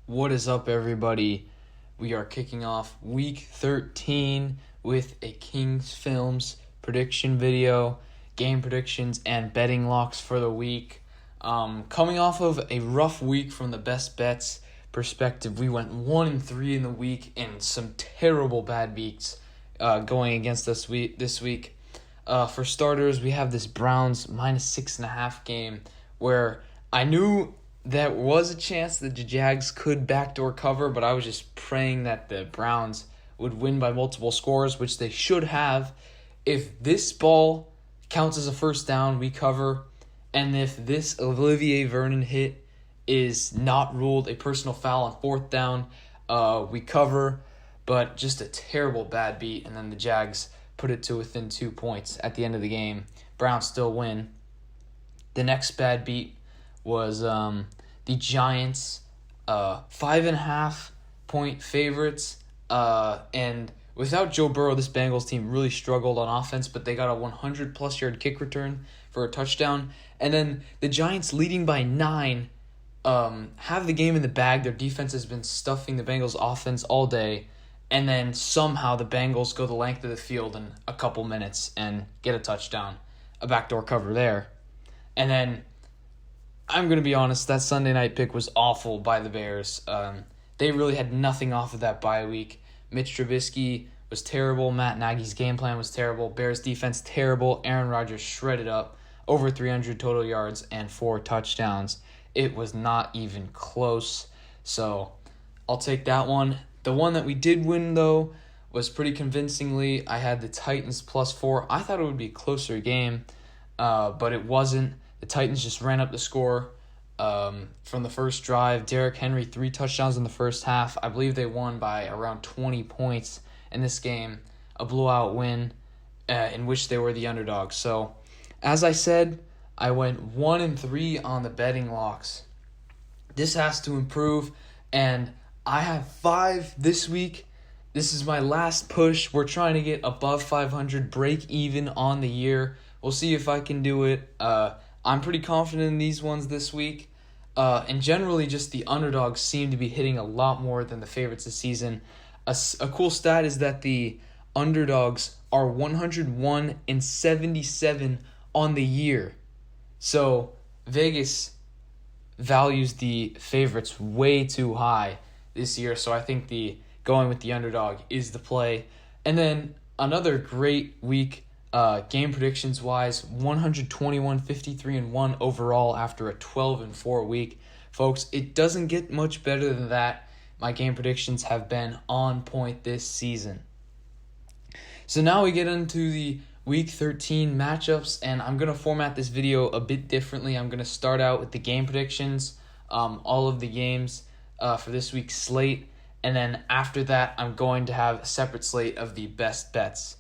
What is up, everybody? We are kicking off week 13 with a Kings Films prediction video, game predictions, and betting locks for the week. Coming off of a rough week from the best bets perspective, we went 1-3 in the week and some terrible bad beats going against us this week. For starters, we have this Browns -6.5 game where I knew there was a chance that the Jags could backdoor cover, but I was just praying that the Browns would win by multiple scores, which they should have. If this ball counts as a first down, we cover. And if this Olivier Vernon hit is not ruled a personal foul on fourth down, we cover. But just a terrible bad beat, and then the Jags put it to within 2 points at the end of the game. Browns still win. The next bad beat was the Giants, 5.5 point favorites, and without Joe Burrow, this Bengals team really struggled on offense, but they got a 100-plus yard kick return for a touchdown, and then the Giants leading by 9 have the game in the bag. Their defense has been stuffing the Bengals offense all day, and then somehow the Bengals go the length of the field in a couple minutes and get a touchdown, a backdoor cover there, and then I'm going to be honest, that Sunday night pick was awful by the Bears. They really had nothing off of that bye week. Mitch Trubisky was terrible. Matt Nagy's game plan was terrible. Bears defense terrible. Aaron Rodgers shredded up. Over 300 total yards and 4 touchdowns. It was not even close. So I'll take that one. The one that we did win, though, was pretty convincingly. I had the Titans +4. I thought it would be a closer game, but it wasn't. The Titans just ran up the score from the first drive. Derrick Henry, 3 touchdowns in the first half. I believe they won by around 20 points in this game. A blowout win in which they were the underdogs. So, as I said, I went 1-3 on the betting locks. This has to improve, and I have 5 this week. This is my last push. We're trying to get above 500, break even on the year. We'll see if I can do it. I'm pretty confident in these ones this week. And generally, just the underdogs seem to be hitting a lot more than the favorites this season. A cool stat is that the underdogs are 101-77 on the year. So Vegas values the favorites way too high this year. So I think the going with the underdog is the play. And then another great week. Game predictions wise, 121, 53-1 overall after a 12-4 week. Folks, it doesn't get much better than that. My game predictions have been on point this season. So now we get into the week 13 matchups, and I'm going to format this video a bit differently. I'm going to start out with the game predictions, all of the games for this week's slate, and then after that, I'm going to have a separate slate of the best bets.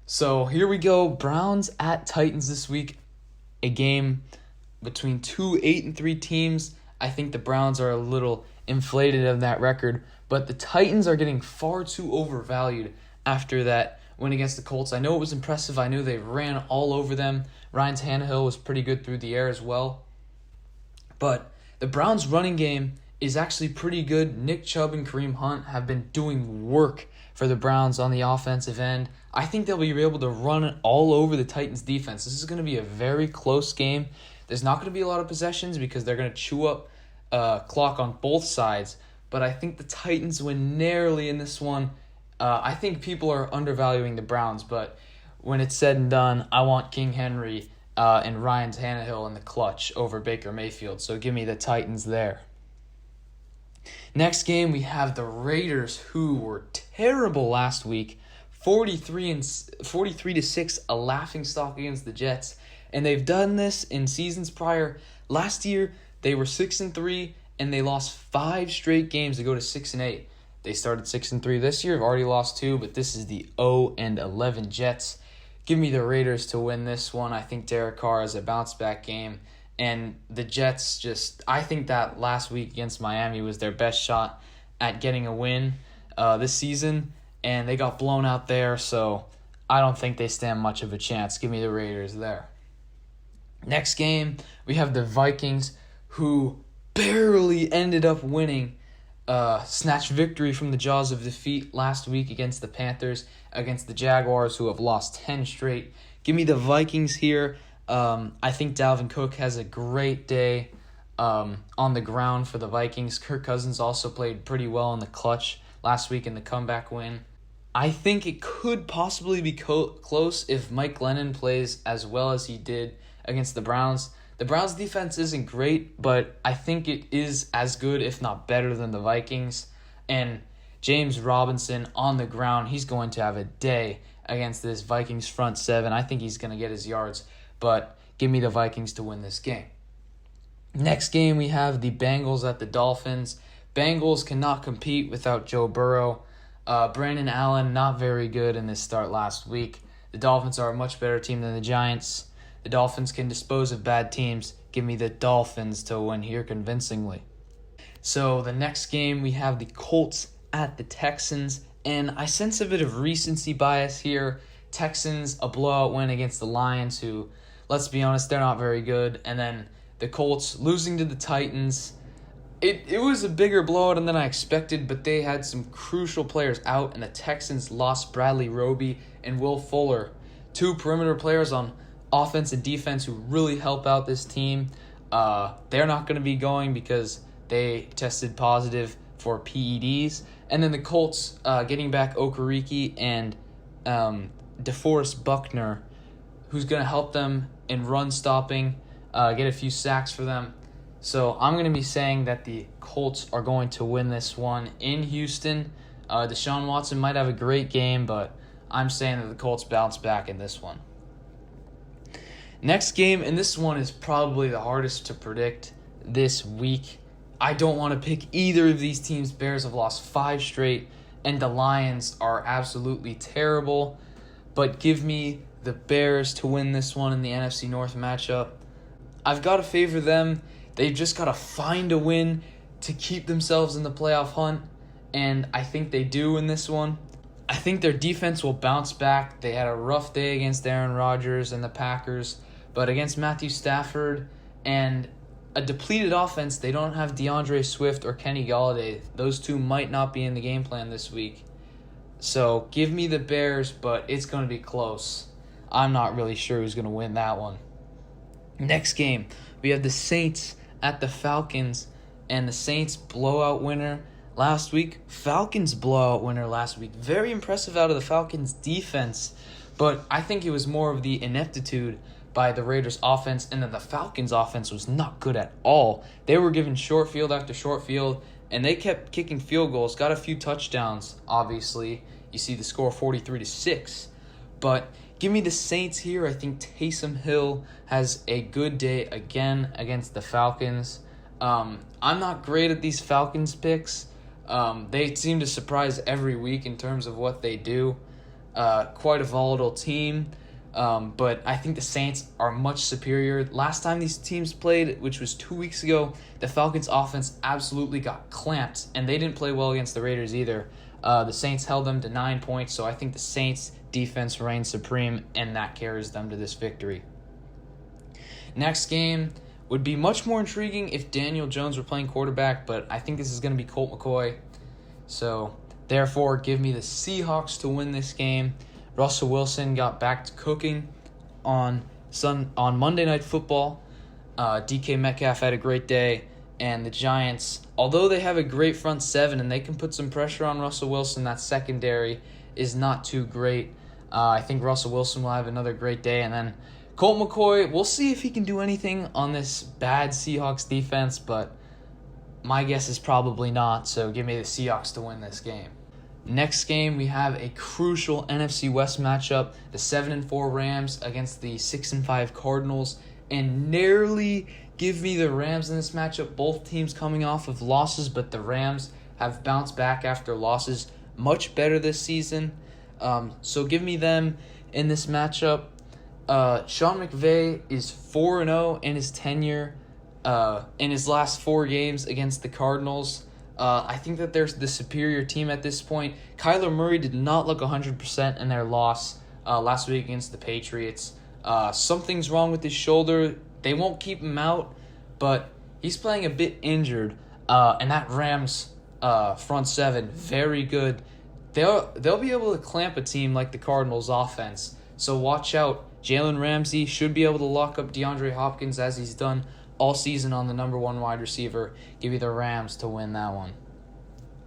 So here we go, Browns at Titans this week, a game between 2 8-3 teams. I think the Browns are a little inflated of that record, but the Titans are getting far too overvalued after that win against the Colts. I know it was impressive. I knew they ran all over them. Ryan Tannehill was pretty good through the air as well. But the Browns' running game is actually pretty good. Nick Chubb and Kareem Hunt have been doing work for the Browns on the offensive end. I think they'll be able to run it all over the Titans' defense. This is going to be a very close game. There's not going to be a lot of possessions because they're going to chew up clock on both sides. But I think the Titans win narrowly in this one. I think people are undervaluing the Browns, but when it's said and done, I want King Henry and Ryan Tannehill in the clutch over Baker Mayfield. So give me the Titans there. Next game, we have the Raiders, who were terrible last week, 43-6, a laughingstock against the Jets, and they've done this in seasons prior. Last year, they were 6-3, and they lost 5 straight games to go to 6-8. They started 6-3 this year, have already lost 2, but this is the 0-11 Jets. Give me the Raiders to win this one. I think Derek Carr has a bounce-back game. And the Jets I think that last week against Miami was their best shot at getting a win this season, and they got blown out there, so I don't think they stand much of a chance. Give me the Raiders there. Next game, we have the Vikings, who barely ended up winning snatched victory from the jaws of defeat last week against the Panthers, against the Jaguars, who have lost 10 straight. Give me the Vikings here. I think Dalvin Cook has a great day on the ground for the Vikings. Kirk Cousins also played pretty well in the clutch last week in the comeback win. I think it could possibly be close if Mike Glennon plays as well as he did against the Browns. The Browns' defense isn't great, but I think it is as good, if not better, than the Vikings. And James Robinson on the ground, he's going to have a day against this Vikings front seven. I think he's going to get his yards, but give me the Vikings to win this game. Next game, we have the Bengals at the Dolphins. Bengals cannot compete without Joe Burrow. Brandon Allen, not very good in this start last week. The Dolphins are a much better team than the Giants. The Dolphins can dispose of bad teams. Give me the Dolphins to win here convincingly. So the next game, we have the Colts at the Texans. And I sense a bit of recency bias here. Texans, a blowout win against the Lions, who, let's be honest, they're not very good. And then the Colts losing to the Titans. It was a bigger blowout than I expected, but they had some crucial players out, and the Texans lost Bradley Roby and Will Fuller, two perimeter players on offense and defense who really help out this team. They're not going to be going because they tested positive for PEDs. And then the Colts getting back Okereke and DeForest Buckner, who's going to help them in run stopping, get a few sacks for them. So I'm going to be saying that the Colts are going to win this one in Houston. Deshaun Watson might have a great game, but I'm saying that the Colts bounce back in this one. Next game, and this one is probably the hardest to predict this week. I don't want to pick either of these teams. Bears have lost 5 straight, and the Lions are absolutely terrible. But give me the Bears to win this one in the NFC North matchup. I've got to favor them. They've just got to find a win to keep themselves in the playoff hunt, and I think they do in this one. I think their defense will bounce back. They had a rough day against Aaron Rodgers and the Packers, but against Matthew Stafford and a depleted offense, they don't have DeAndre Swift or Kenny Golladay. Those two might not be in the game plan this week. So give me the Bears, but it's going to be close. I'm not really sure who's going to win that one. Next game, we have the Saints at the Falcons, and the Saints blowout winner last week. Falcons blowout winner last week. Very impressive out of the Falcons defense, but I think it was more of the ineptitude by the Raiders offense, and then the Falcons offense was not good at all. They were given short field after short field, and they kept kicking field goals, got a few touchdowns, obviously. You see the score 43-6, but give me the Saints here. I think Taysom Hill has a good day again against the Falcons. I'm not great at these Falcons picks. They seem to surprise every week in terms of what they do. Quite a volatile team, but I think the Saints are much superior. Last time these teams played, which was 2 weeks ago, the Falcons offense absolutely got clamped, and they didn't play well against the Raiders either. The Saints held them to 9 points, so I think the Saints defense reigns supreme, and that carries them to this victory. Next game would be much more intriguing if Daniel Jones were playing quarterback, but I think this is going to be Colt McCoy. So, therefore, give me the Seahawks to win this game. Russell Wilson got back to cooking on Monday Night Football. DK Metcalf had a great day, and the Giants, although they have a great front seven and they can put some pressure on Russell Wilson, that secondary is not too great. I think Russell Wilson will have another great day, and then Colt McCoy, we'll see if he can do anything on this bad Seahawks defense, but my guess is probably not, so give me the Seahawks to win this game. Next game, we have a crucial NFC West matchup, the 7-4 Rams against the 6-5 Cardinals, and narrowly give me the Rams in this matchup. Both teams coming off of losses, but the Rams have bounced back after losses much better this season. So give me them in this matchup. Sean McVay is 4-0 in his tenure in his last 4 games against the Cardinals. I think that they're the superior team at this point. Kyler Murray did not look 100% in their loss last week against the Patriots. Something's wrong with his shoulder. They won't keep him out, but he's playing a bit injured. And that Rams front seven, very good. They'll be able to clamp a team like the Cardinals offense. So watch out. Jalen Ramsey should be able to lock up DeAndre Hopkins as he's done all season on the number one wide receiver. Give you the Rams to win that one.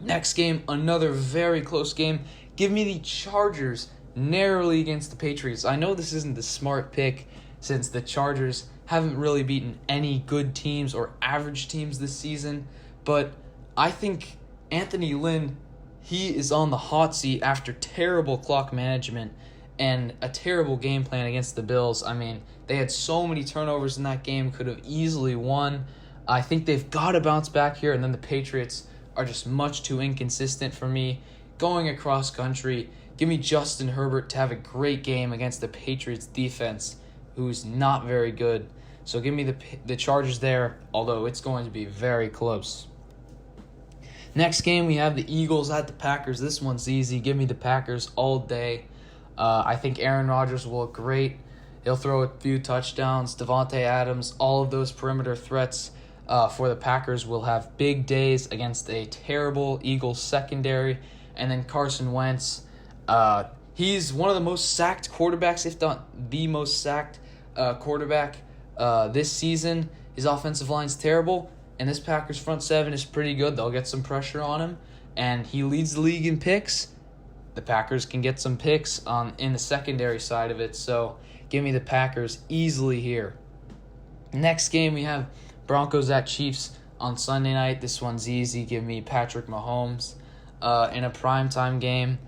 Next game, another very close game. Give me the Chargers narrowly against the Patriots. I know this isn't the smart pick since the Chargers haven't really beaten any good teams or average teams this season, but I think Anthony Lynn, he is on the hot seat after terrible clock management and a terrible game plan against the Bills. I mean, they had so many turnovers in that game, could have easily won. I think they've got to bounce back here, and then the Patriots are just much too inconsistent for me. Going across country, give me Justin Herbert to have a great game against the Patriots defense, who's not very good. So give me the Chargers there, although it's going to be very close. Next game, we have the Eagles at the Packers. This one's easy. Give me the Packers all day. I think Aaron Rodgers will look great. He'll throw a few touchdowns. Devontae Adams, all of those perimeter threats for the Packers will have big days against a terrible Eagles secondary. And then Carson Wentz, he's one of the most sacked quarterbacks, if not the most sacked quarterback this season. His offensive line's terrible, and this Packers front seven is pretty good. They'll get some pressure on him, and he leads the league in picks. The Packers can get some picks in the secondary side of it, so give me the Packers easily here. Next game, we have Broncos at Chiefs on Sunday night. This one's easy. Give me Patrick Mahomes in a primetime game.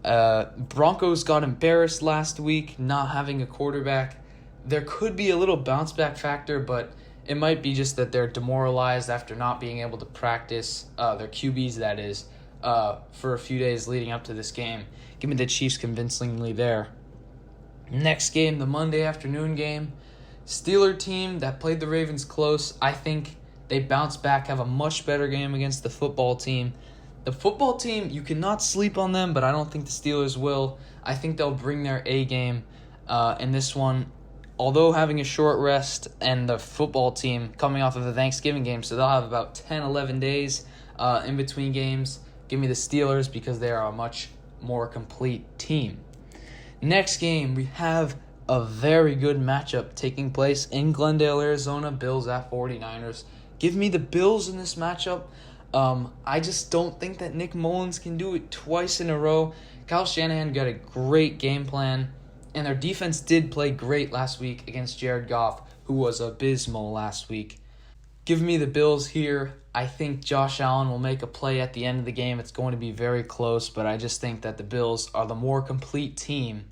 Broncos got embarrassed last week not having a quarterback. There could be a little bounce back factor, but it might be just that they're demoralized after not being able to practice, their QBs that is, for a few days leading up to this game. Give me the Chiefs convincingly there. Next game, the Monday afternoon game. Steeler team that played the Ravens close. I think they bounce back, have a much better game against the football team. The football team, you cannot sleep on them, but I don't think the Steelers will. I think they'll bring their A game in this one. Although having a short rest and the football team coming off of the Thanksgiving game, so they'll have about 10, 11 days in between games. Give me the Steelers because they are a much more complete team. Next game, we have a very good matchup taking place in Glendale, Arizona. Bills at 49ers. Give me the Bills in this matchup. I just don't think that Nick Mullins can do it twice in a row. Kyle Shanahan got a great game plan, and their defense did play great last week against Jared Goff, who was abysmal last week. Give me the Bills here. I think Josh Allen will make a play at the end of the game. It's going to be very close, but I just think that the Bills are the more complete team,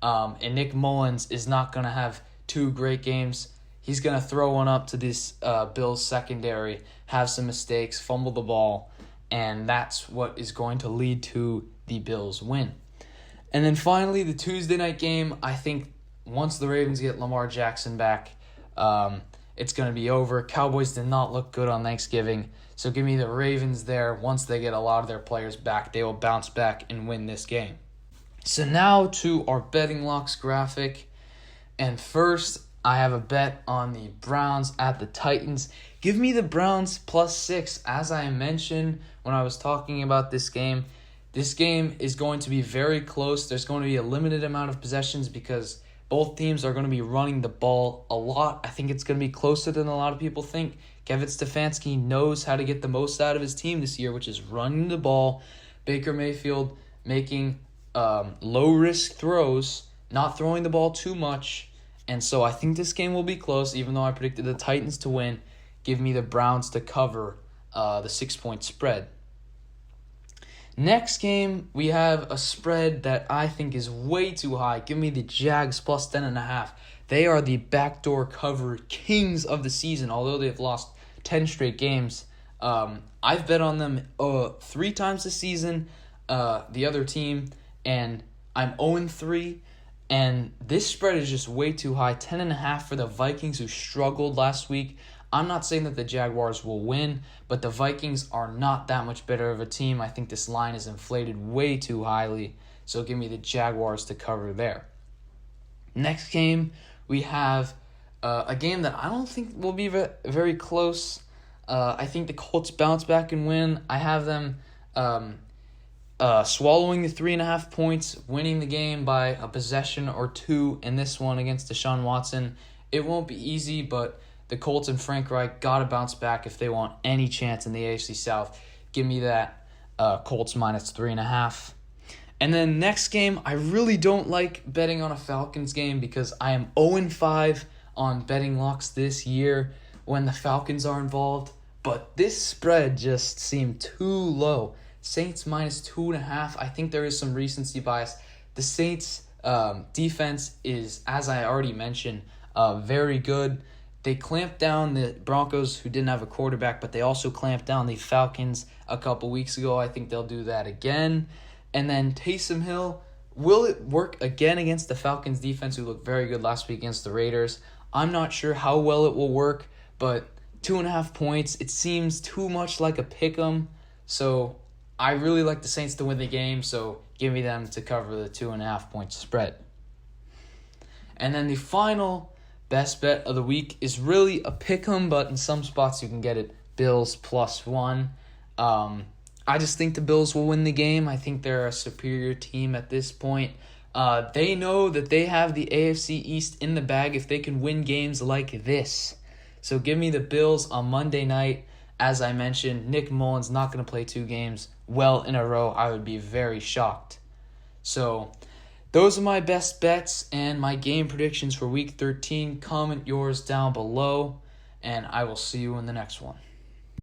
and Nick Mullins is not going to have two great games. He's going to throw one up to this Bills secondary, have some mistakes, fumble the ball, and that's what is going to lead to the Bills win. And then finally, the Tuesday night game, I think once the Ravens get Lamar Jackson back, it's going to be over. Cowboys did not look good on Thanksgiving, so give me the Ravens there. Once they get a lot of their players back, they will bounce back and win this game. So now to our betting locks graphic. And first, I have a bet on the Browns at the Titans. Give me the Browns +6. As I mentioned when I was talking about this game is going to be very close. There's going to be a limited amount of possessions because both teams are going to be running the ball a lot. I think it's going to be closer than a lot of people think. Kevin Stefanski knows how to get the most out of his team this year, which is running the ball. Baker Mayfield making low-risk throws, not throwing the ball too much. And so I think this game will be close, even though I predicted the Titans to win. Give me the Browns to cover the 6-point spread. Next game, we have a spread that I think is way too high. Give me the Jags +10.5. They are the backdoor cover kings of the season, although they've lost 10 straight games. I've bet on them 3 times this season, the other team, and I'm 0-3. And this spread is just way too high. 10.5 for the Vikings, who struggled last week. I'm not saying that the Jaguars will win, but the Vikings are not that much better of a team. I think this line is inflated way too highly, so give me the Jaguars to cover there. Next game, we have a game that I don't think will be very close. I think the Colts bounce back and win. I have them swallowing the 3.5 points, winning the game by a possession or two in this one against Deshaun Watson. It won't be easy, but the Colts and Frank Reich got to bounce back if they want any chance in the AFC South. Give me that Colts minus 3.5. And then next game, I really don't like betting on a Falcons game because I am 0-5 on betting locks this year when the Falcons are involved. But this spread just seemed too low. Saints minus 2.5. I think there is some recency bias. The Saints defense is, as I already mentioned, very good. They clamped down the Broncos, who didn't have a quarterback, but they also clamped down the Falcons a couple weeks ago. I think they'll do that again. And then Taysom Hill, will it work again against the Falcons defense, who looked very good last week against the Raiders? I'm not sure how well it will work, but 2.5 points, it seems too much like a pick'em. So I really like the Saints to win the game, so give me them to cover the 2.5 point spread. And then the final best bet of the week is really a pick'em, but in some spots you can get it Bills +1. I just think the Bills will win the game. I think they're a superior team at this point. They know that they have the AFC East in the bag if they can win games like this. So give me the Bills on Monday night. As I mentioned, Nick Mullins not going to play 2 games well in a row. I would be very shocked. So those are my best bets and my game predictions for Week 13. Comment yours down below, and I will see you in the next one.